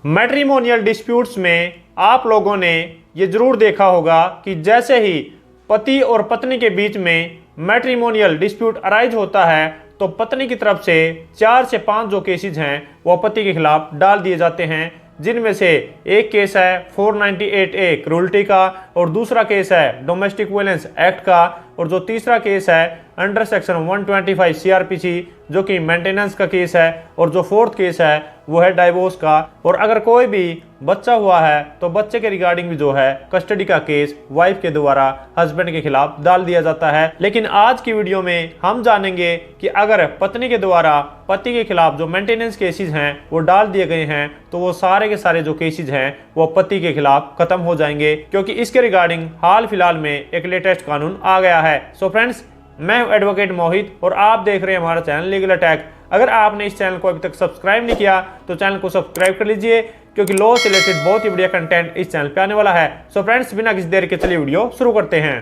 Matrimonial disputes में आप लोगों ने ये जरूर देखा होगा कि जैसे ही पति और पत्नी के बीच में मैट्रिमोनियल डिस्प्यूट अराइज होता है तो पत्नी की तरफ से 4 से 5 जो केसेज हैं वो पति के खिलाफ डाल दिए जाते हैं, जिनमें से एक केस है 498A क्रूल्टी का और दूसरा केस है डोमेस्टिक वायलेंस एक्ट का और जो तीसरा केस है अंडर सेक्शन 125 CRPC जो कि मेंटेनेंस का केस है और जो फोर्थ केस है वो है डाइवोर्स का। और अगर कोई भी बच्चा हुआ है तो बच्चे के रिगार्डिंग भी जो है कस्टडी का केस वाइफ के द्वारा हस्बैंड के खिलाफ डाल दिया जाता है। लेकिन आज की वीडियो में हम जानेंगे कि अगर पत्नी के द्वारा पति के खिलाफ जो मेंटेनेंस केसेस हैं वो डाल दिए गए हैं तो वो सारे के सारे जो केसेस हैं वो पति के खिलाफ खत्म हो जाएंगे, क्योंकि इसके रिगार्डिंग हाल फिलहाल में एक लेटेस्ट कानून आ गया है। सो फ्रेंड्स, मैं हूं एडवोकेट मोहित और आप देख रहे हैं हमारा चैनल लीगल अटैक। अगर आपने इस चैनल को अभी तक सब्सक्राइब नहीं किया तो चैनल को सब्सक्राइब कर लीजिए, क्योंकि लॉ से रिलेटेड बहुत ही बढ़िया कंटेंट इस चैनल पे आने वाला है। सो फ्रेंड्स, बिना किसी देर के चलिए वीडियो शुरू करते हैं।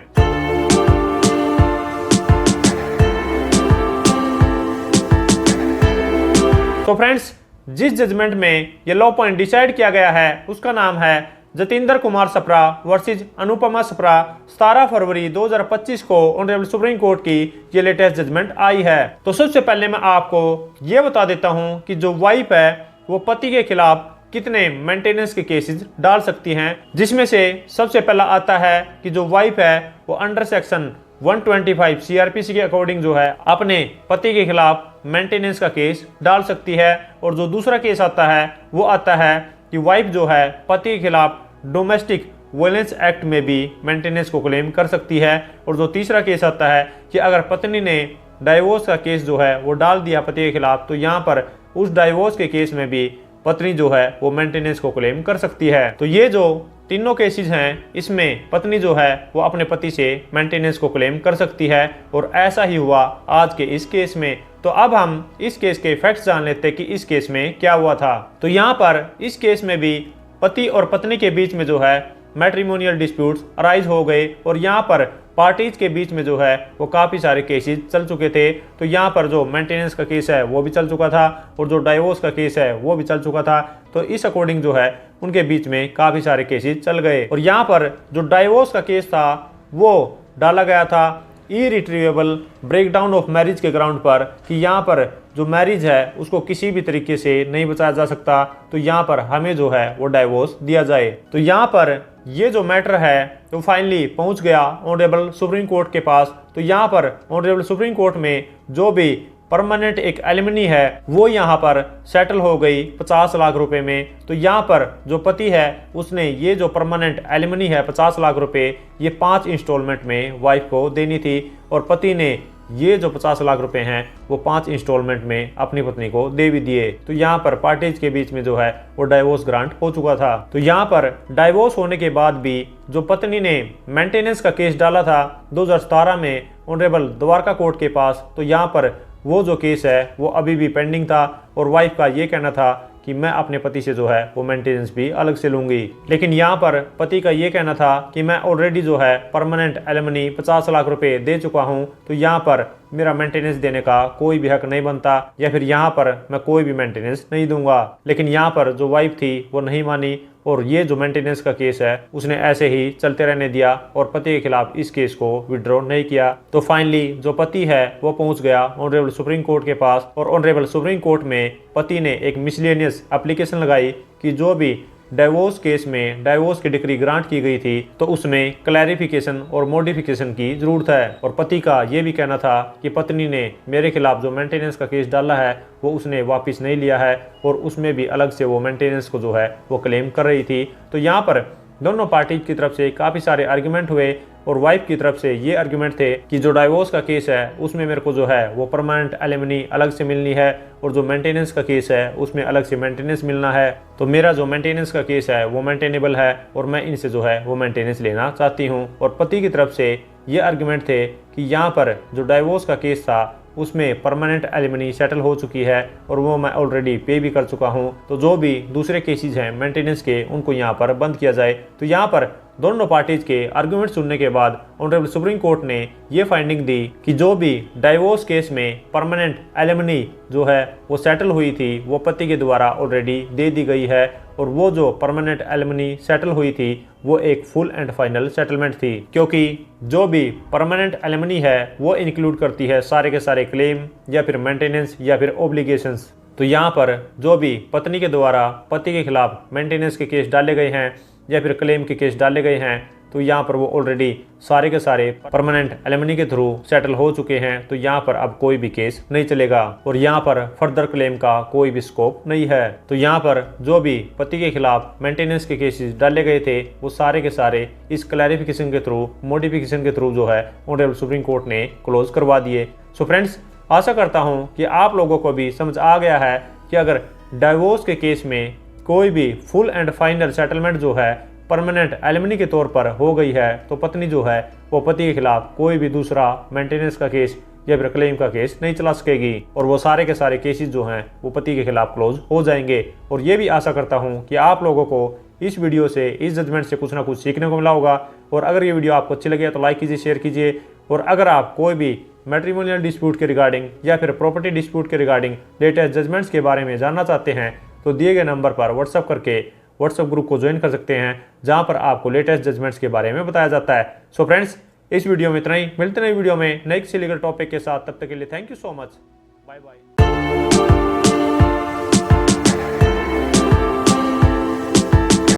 तो फ्रेंड्स, जिस जजमेंट में ये लॉ पॉइंट डिसाइड किया गया है उसका नाम है जतिंदर कुमार सप्रा वर्सेज अनुपमा सप्रा। 17 फरवरी 2025 को ऑनरेबल सुप्रीम कोर्ट की ये लेटेस्ट जजमेंट आई है। तो सबसे पहले मैं आपको ये बता देता हूं कि जो वाइफ है वो पति के खिलाफ कितने मेंटेनेंस के केसेस डाल सकती हैं, जिसमें से सबसे पहला आता है कि जो वाइफ है वो अंडर सेक्शन 125 CRPC के अकॉर्डिंग जो है अपने पति के खिलाफ मेंटेनेंस का केस डाल सकती है। और जो दूसरा केस आता है वो आता है कि वाइफ जो है पति के खिलाफ डोमेस्टिक वायलेंस एक्ट में भी मेंटेनेंस को क्लेम कर सकती है। और जो तीसरा केस आता है कि अगर पत्नी ने डाइवोर्स का केस जो है वो डाल दिया पति के खिलाफ तो यहाँ पर उस डाइवोर्स के केस में भी पत्नी जो है वो मेंटेनेंस को क्लेम कर सकती है। तो ये जो तीनों केसेस हैं इसमें पत्नी जो है वो अपने पति से मेंटेनेंस को क्लेम कर सकती है और ऐसा ही हुआ आज के इस केस में। तो अब हम इस केस के फैक्ट्स जान लेते हैं कि इस केस में क्या हुआ था। तो यहाँ पर इस केस में भी पति और पत्नी के बीच में जो है मैट्रिमोनियल डिस्प्यूट्स अराइज हो गए और यहाँ पर पार्टीज के बीच में जो है वो काफ़ी सारे केसेस चल चुके थे। तो यहाँ पर जो मेंटेनेंस का केस है वो भी चल चुका था और जो डाइवोर्स का केस है वो भी चल चुका था। तो इस अकॉर्डिंग जो है उनके बीच में काफ़ी सारे केसेस चल गए। और यहाँ पर जो डाइवोर्स का केस था वो डाला गया था इरिट्रीवेबल ब्रेकडाउन ऑफ मैरिज के ग्राउंड पर कि यहाँ पर जो मैरिज है उसको किसी भी तरीके से नहीं बचाया जा सकता, तो यहाँ पर हमें जो है वो डाइवोर्स दिया जाए। तो यहाँ पर ये जो मैटर है तो फाइनली पहुँच गया ऑनरेबल सुप्रीम कोर्ट के पास। तो यहाँ पर ऑनरेबल सुप्रीम कोर्ट में जो भी परमानेंट एक एलिमनी है वो यहाँ पर सेटल हो गई 50 लाख रुपए में। तो यहाँ पर जो पति है उसने ये जो परमानेंट एलिमनी है 50 लाख रुपए ये 5 इंस्टॉलमेंट में वाइफ को देनी थी और पति ने ये जो 50 लाख रुपए हैं वो 5 इंस्टॉलमेंट में अपनी पत्नी को दे भी दिए। तो यहाँ पर पार्टीज के बीच में जो है वो डाइवोर्स ग्रांट हो चुका था। तो यहाँ पर डाइवोर्स होने के बाद भी जो पत्नी ने मेंटेनेंस का केस डाला था 2017 में ऑनरेबल द्वारका कोर्ट के पास, तो यहाँ पर वो जो केस है वो अभी भी पेंडिंग था और वाइफ का ये कहना था कि मैं अपने पति से जो है वो मेंटेनेंस भी अलग से लूंगी। लेकिन यहाँ पर पति का ये कहना था कि मैं ऑलरेडी जो है परमानेंट एलिमनी 50 लाख रुपए दे चुका हूँ, तो यहाँ पर मेरा मेंटेनेंस देने का कोई भी हक नहीं बनता या फिर यहाँ पर मैं कोई भी मेंटेनेंस नहीं दूंगा। लेकिन यहाँ पर जो वाइफ थी वो नहीं मानी और ये जो मेंटेनेंस का केस है उसने ऐसे ही चलते रहने दिया और पति के खिलाफ इस केस को विड्रॉ नहीं किया। तो फाइनली जो पति है वो पहुंच गया ऑनरेबल सुप्रीम कोर्ट के पास और ऑनरेबल सुप्रीम कोर्ट में पति ने एक मिसलेनियस एप्लीकेशन लगाई कि जो भी डाइवोर्स केस में डाइवोर्स की डिक्री ग्रांट की गई थी तो उसमें क्लैरिफिकेशन और मॉडिफिकेशन की जरूरत है। और पति का ये भी कहना था कि पत्नी ने मेरे खिलाफ जो मेंटेनेंस का केस डाला है वो उसने वापस नहीं लिया है और उसमें भी अलग से वो मेंटेनेंस को जो है वो क्लेम कर रही थी। तो यहाँ पर दोनों पार्टी की तरफ से काफ़ी सारे आर्ग्यूमेंट हुए और वाइफ की तरफ से ये आर्ग्यूमेंट थे कि जो डाइवोर्स का केस है उसमें मेरे को जो है वो परमानेंट एलिमनी अलग से मिलनी है और जो मेंटेनेंस का केस है उसमें अलग से मेंटेनेंस मिलना है। तो मेरा जो मेंटेनेंस का केस है वो मेंटेनेबल है और मैं इनसे जो है वो मेंटेनेंस लेना चाहती हूँ। और पति की तरफ से ये आर्ग्यूमेंट थे कि यहाँ पर जो डाइवोर्स का केस था उसमें परमानेंट एलिमनी सेटल हो चुकी है और वो मैं ऑलरेडी पे भी कर चुका हूँ, तो जो भी दूसरे केसेस हैं मेंटेनेंस के उनको यहाँ पर बंद किया जाए। तो यहाँ पर दोनों पार्टीज के आर्गुमेंट सुनने के बाद ऑनरेबल सुप्रीम कोर्ट ने ये फाइंडिंग दी कि जो भी डाइवोर्स केस में परमानेंट एलिमनी जो है वो सेटल हुई थी वो पति के द्वारा ऑलरेडी दे दी गई है और वो जो परमानेंट एलिमनी सेटल हुई थी वो एक फुल एंड फाइनल सेटलमेंट थी, क्योंकि जो भी परमानेंट एलिमनी है वो इंक्लूड करती है सारे के सारे क्लेम या फिर मेंटेनेंस या फिर ओब्लिगेशंस। तो यहाँ पर जो भी पत्नी के द्वारा पति के खिलाफ मेंटेनेंस के केस डाले गए हैं या फिर क्लेम के केस डाले गए हैं, तो यहाँ पर वो ऑलरेडी सारे के सारे परमानेंट एलिमनी के थ्रू सेटल हो चुके हैं। तो यहाँ पर अब कोई भी केस नहीं चलेगा और यहाँ पर फर्दर क्लेम का कोई भी स्कोप नहीं है। तो यहाँ पर जो भी पति के खिलाफ मेंटेनेंस के केसेस डाले गए थे वो सारे के सारे इस क्लैरिफिकेशन के थ्रू, मॉडिफिकेशन के थ्रू जो है ऑनरेबल सुप्रीम कोर्ट ने क्लोज करवा दिए। सो फ्रेंड्स, आशा करता हूँ कि आप लोगों को भी समझ आ गया है कि अगर डाइवोर्स के केस में कोई भी फुल एंड फाइनल सेटलमेंट जो है परमानेंट एलिमनी के तौर पर हो गई है, तो पत्नी जो है वो पति के खिलाफ कोई भी दूसरा मेंटेनेंस का केस या फिर क्लेम का केस नहीं चला सकेगी और वो सारे के सारे केसेस जो हैं वो पति के खिलाफ क्लोज हो जाएंगे। और ये भी आशा करता हूँ कि आप लोगों को इस वीडियो से, इस जजमेंट से कुछ ना कुछ सीखने को मिला होगा। और अगर ये वीडियो आपको अच्छी लगे तो लाइक कीजिए, शेयर कीजिए। और अगर आप कोई भी मैट्रिमोनियल डिस्प्यूट के रिगार्डिंग या फिर प्रॉपर्टी डिस्प्यूट के रिगार्डिंग लेटेस्ट जजमेंट्स के बारे में जानना चाहते हैं तो दिए गए नंबर पर व्हाट्सएप करके व्हाट्सएप ग्रुप को ज्वाइन कर सकते हैं, जहां पर आपको लेटेस्ट जजमेंट्स के बारे में बताया जाता है। सो फ्रेंड्स, इस वीडियो में इतना ही। मिलते नए वीडियो में नए किसी लीगल टॉपिक के साथ, तब तक के लिए thank you so much, bye bye.